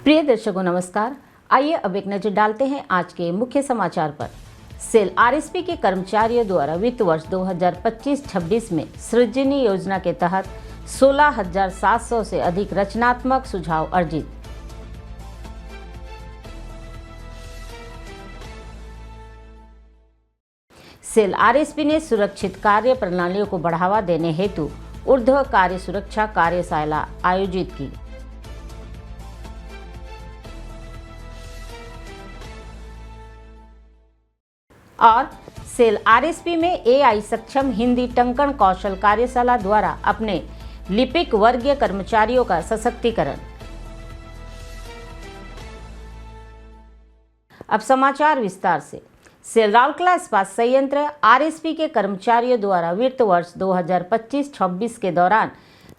प्रिय दर्शकों नमस्कार। आइए अब एक नजर डालते हैं आज के मुख्य समाचार पर। सेल आरएसपी के कर्मचारियों द्वारा वित्त वर्ष 2025-26 में सृजनी योजना के तहत 16,700 से अधिक रचनात्मक सुझाव अर्जित। सेल आरएसपी ने सुरक्षित कार्य प्रणालियों को बढ़ावा देने हेतु ऊर्ध्व कार्य सुरक्षा कार्यशाला आयोजित की। और सेल आरएसपी में एआई सक्षम हिंदी टंकण कौशल कार्यशाला द्वारा अपने लिपिक वर्गीय कर्मचारियों का सशक्तिकरण। अब समाचार विस्तार से। सेल राउरकेला इस्पात संयंत्र आरएसपी के कर्मचारियों द्वारा वित्त वर्ष 2025-26 के दौरान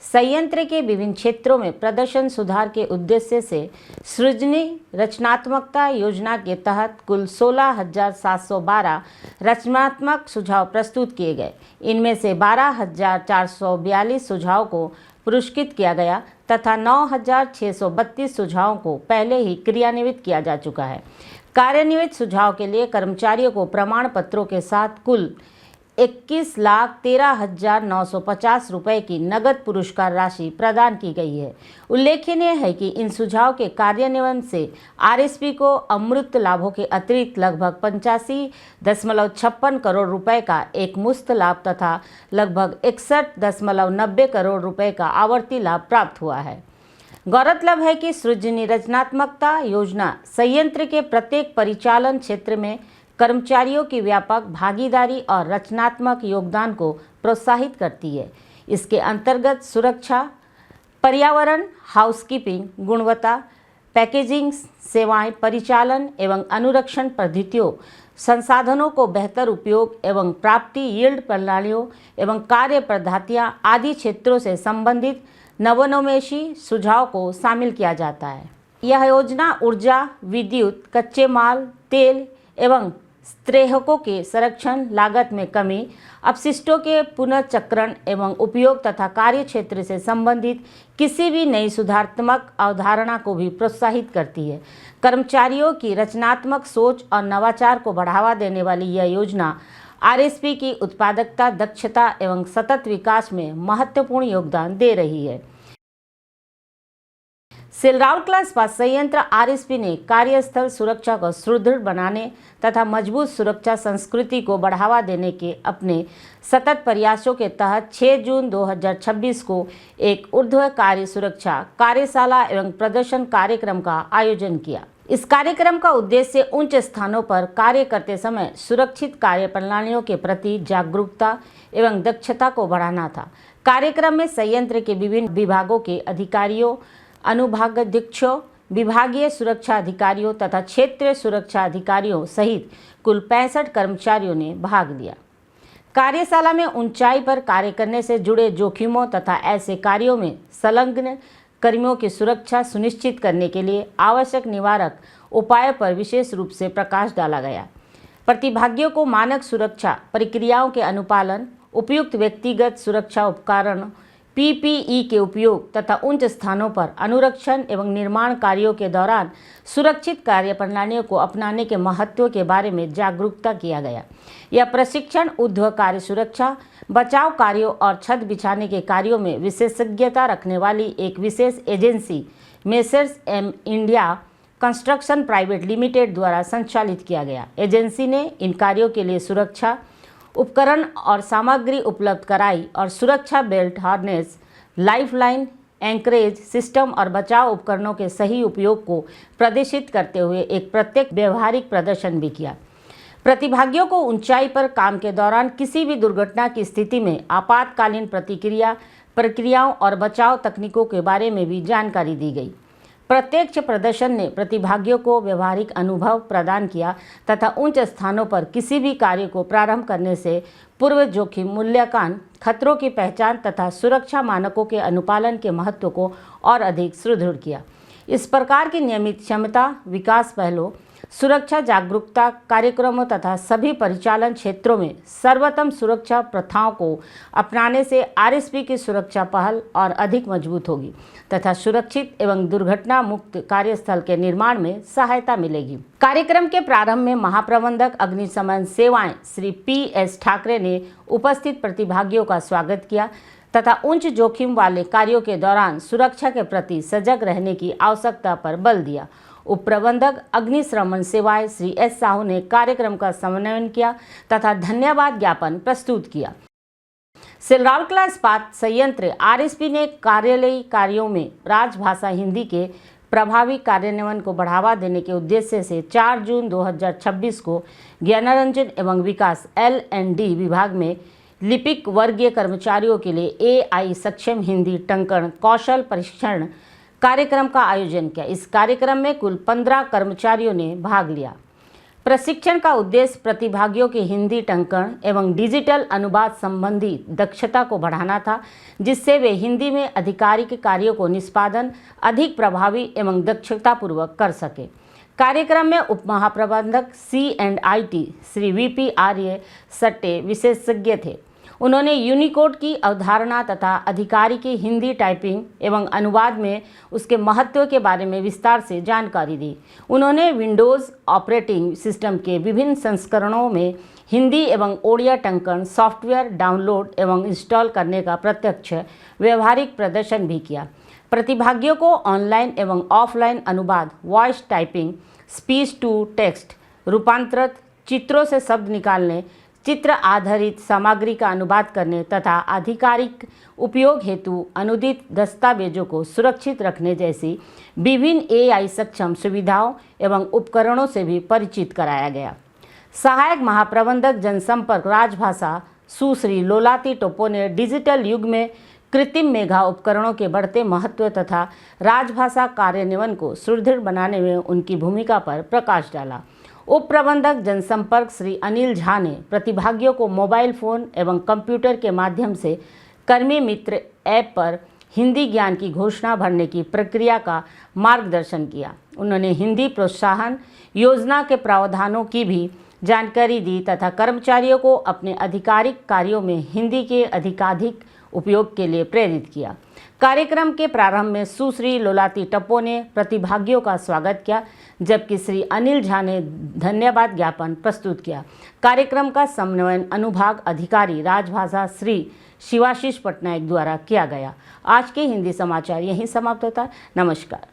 संयंत्र के विभिन्न क्षेत्रों में प्रदर्शन सुधार के उद्देश्य से सृजनी रचनात्मकता योजना के तहत कुल 16,712 रचनात्मक सुझाव प्रस्तुत किए गए। इनमें से 12,442 सुझावों को पुरस्कृत किया गया तथा 9,632 सुझावों को पहले ही क्रियान्वित किया जा चुका है। कार्यान्वित सुझाव के लिए कर्मचारियों को प्रमाण पत्रों के साथ कुल 21,13,950 रुपये की नगद पुरस्कार राशि प्रदान की गई है। उल्लेखनीय है कि इन सुझाव के कार्यान्वयन से आरएसपी को अमूर्त लाभों के अतिरिक्त लगभग 85.56 करोड़ रुपए का एक मुफ्त लाभ तथा लगभग 61.90 करोड़ रुपए का आवर्ती लाभ प्राप्त हुआ है। गौरतलब है कि सृजनी रचनात्मकता योजना संयंत्र के प्रत्येक परिचालन क्षेत्र में कर्मचारियों की व्यापक भागीदारी और रचनात्मक योगदान को प्रोत्साहित करती है। इसके अंतर्गत सुरक्षा, पर्यावरण, हाउसकीपिंग, गुणवत्ता, पैकेजिंग सेवाएं, परिचालन एवं अनुरक्षण पद्धतियों, संसाधनों को बेहतर उपयोग एवं प्राप्ति, यील्ड प्रणालियों एवं कार्य पद्धतियां आदि क्षेत्रों से संबंधित नवोन्मेषी सुझाव को शामिल किया जाता है। यह योजना ऊर्जा, विद्युत, कच्चे माल, तेल एवं स्त्रेहकों के संरक्षण, लागत में कमी, अपशिष्टों के पुनर्चक्रण एवं उपयोग तथा कार्य क्षेत्र से संबंधित किसी भी नई सुधारात्मक अवधारणा को भी प्रोत्साहित करती है। कर्मचारियों की रचनात्मक सोच और नवाचार को बढ़ावा देने वाली यह योजना आरएसपी की उत्पादकता, दक्षता एवं सतत विकास में महत्वपूर्ण योगदान दे रही है। सेल राउरकेला इस्पात संयंत्र आरएसपी ने कार्यस्थल सुरक्षा को सुदृढ़ बनाने तथा मजबूत सुरक्षा संस्कृति को बढ़ावा देने के अपने सतत प्रयासों के तहत 6 जून 2026 को एक ऊर्ध्व कार्य सुरक्षा कार्यशाला एवं प्रदर्शन कार्यक्रम का आयोजन किया। इस कार्यक्रम का उद्देश्य उच्च स्थानों पर कार्य करते समय सुरक्षित कार्य प्रणालियों के प्रति जागरूकता एवं दक्षता को बढ़ाना था। कार्यक्रम में संयंत्र के विभिन्न विभागों के अधिकारियों, अनुभागाध्यक्षों, विभागीय सुरक्षा अधिकारियों तथा क्षेत्रीय सुरक्षा अधिकारियों सहित कुल 65 कर्मचारियों ने भाग लिया। कार्यशाला में ऊंचाई पर कार्य करने से जुड़े जोखिमों तथा ऐसे कार्यों में संलग्न कर्मियों की सुरक्षा सुनिश्चित करने के लिए आवश्यक निवारक उपायों पर विशेष रूप से प्रकाश डाला गया। प्रतिभागियों को मानक सुरक्षा प्रक्रियाओं के अनुपालन, उपयुक्त व्यक्तिगत सुरक्षा उपकरण, पीपीई के उपयोग तथा उच्च स्थानों पर अनुरक्षण एवं निर्माण कार्यों के दौरान सुरक्षित कार्य प्रणालियों को अपनाने के महत्व के बारे में जागरूकता किया गया। यह प्रशिक्षण ऊर्ध्व कार्य सुरक्षा, बचाव कार्यों और छत बिछाने के कार्यों में विशेषज्ञता रखने वाली एक विशेष agency messrs M India construction private limited द्वारा संचालित किया गया। एजेंसी ने इन कार्यों के लिए सुरक्षा उपकरण और सामग्री उपलब्ध कराई और सुरक्षा belt, harness, lifeline, anchorage system और बचाव उपकरणों के सही उपयोग को प्रदर्शित करते हुए एक प्रत्यक्ष व्यवहारिक प्रदर्शन भी किया। प्रतिभागियों को ऊंचाई पर काम के दौरान किसी भी दुर्घटना की स्थिति में आपातकालीन प्रक्रियाओं और बचाव तकनीकों के बारे में भी जानकारी दी गई। प्रत्यक्ष प्रदर्शन ने प्रतिभागियों को व्यवहारिक अनुभव प्रदान किया तथा उच्च स्थानों पर किसी भी कार्य को प्रारंभ करने से पूर्व जोखिम मूल्यांकन, खतरों की पहचान तथा सुरक्षा मानकों के अनुपालन के महत्व को और अधिक सुदृढ़ किया। इस प्रकार की नियमित क्षमता विकास पहलों सुरक्षा जागरूकता कार्यक्रमों तथा सभी परिचालन क्षेत्रों में सर्वोत्तम सुरक्षा प्रथाओं को अपनाने से आरएसपी की सुरक्षा पहल और अधिक मजबूत होगी तथा सुरक्षित एवं दुर्घटना मुक्त कार्यस्थल के निर्माण में सहायता मिलेगी। कार्यक्रम के प्रारंभ में महाप्रबंधक अग्निशमन सेवाएं श्री PS ठाकरे ने उपस्थित प्रतिभागियों का स्वागत किया तथा उच्च जोखिम वाले कार्यों के दौरान सुरक्षा के प्रति सजग रहने की आवश्यकता पर बल दिया। उप प्रबंधक अग्निशमन सेवाएं श्री S साहू ने कार्यक्रम का समन्वयन किया तथा धन्यवाद ज्ञापन प्रस्तुत किया। सिलरावकला इस्पात संयंत्र आरएसपी ने कार्यालयीय कार्यों में राजभाषा हिंदी के प्रभावी कार्यान्वयन को बढ़ावा देने के उद्देश्य से 4 जून 2026 को ज्ञानार्जन एवं विकास L&D विभाग में लिपिक वर्गीय कर्मचारियों के लिए AI सक्षम हिंदी टंकण कौशल प्रशिक्षण कार्यक्रम का आयोजन किया। इस कार्यक्रम में कुल 15 कर्मचारियों ने भाग लिया। प्रशिक्षण का उद्देश्य प्रतिभागियों के हिंदी टंकण एवं डिजिटल अनुवाद संबंधी दक्षता को बढ़ाना था, जिससे वे हिंदी में आधिकारिक कार्यों को निष्पादन अधिक प्रभावी एवं दक्षतापूर्वक कर सके। कार्यक्रम में उप महाप्रबंधक C&IT श्री VP आर्य सट्टे विशेषज्ञ थे। उन्होंने यूनिकोड की अवधारणा तथा आधिकारिक हिंदी टाइपिंग एवं अनुवाद में उसके महत्व के बारे में विस्तार से जानकारी दी। उन्होंने विंडोज़ ऑपरेटिंग सिस्टम के विभिन्न संस्करणों में हिंदी एवं ओडिया टंकण सॉफ्टवेयर डाउनलोड एवं इंस्टॉल करने का प्रत्यक्ष व्यवहारिक प्रदर्शन भी किया। प्रतिभागियों को ऑनलाइन एवं ऑफलाइन अनुवाद, voice typing, speech to text रूपांतरित, चित्रों से शब्द निकालने, चित्र आधारित सामग्री का अनुवाद करने तथा आधिकारिक उपयोग हेतु अनुदित दस्तावेजों को सुरक्षित रखने जैसी विभिन्न AI सक्षम सुविधाओं एवं उपकरणों से भी परिचित कराया गया। सहायक महाप्रबंधक जनसंपर्क राजभाषा सुश्री लोलाती टोपो ने डिजिटल युग में कृत्रिम मेघा उपकरणों के बढ़ते महत्व तथा राजभाषा कार्यान्वयन को सुदृढ़ बनाने में उनकी भूमिका पर प्रकाश डाला। उप प्रबंधक जनसंपर्क श्री अनिल झा ने प्रतिभागियों को मोबाइल फ़ोन एवं कंप्यूटर के माध्यम से कर्मी मित्र ऐप पर हिंदी ज्ञान की घोषणा भरने की प्रक्रिया का मार्गदर्शन किया। उन्होंने हिंदी प्रोत्साहन योजना के प्रावधानों की भी जानकारी दी तथा कर्मचारियों को अपने आधिकारिक कार्यों में हिंदी के अधिकाधिक उपयोग के लिए प्रेरित किया। कार्यक्रम के प्रारंभ में सुश्री लोलाती टप्पो ने प्रतिभागियों का स्वागत किया, जबकि श्री अनिल झा ने धन्यवाद ज्ञापन प्रस्तुत किया। कार्यक्रम का समन्वयन अनुभाग अधिकारी राजभाषा श्री शिवाशीष पटनायक द्वारा किया गया। आज के हिंदी समाचार यहीं समाप्त होता है। नमस्कार।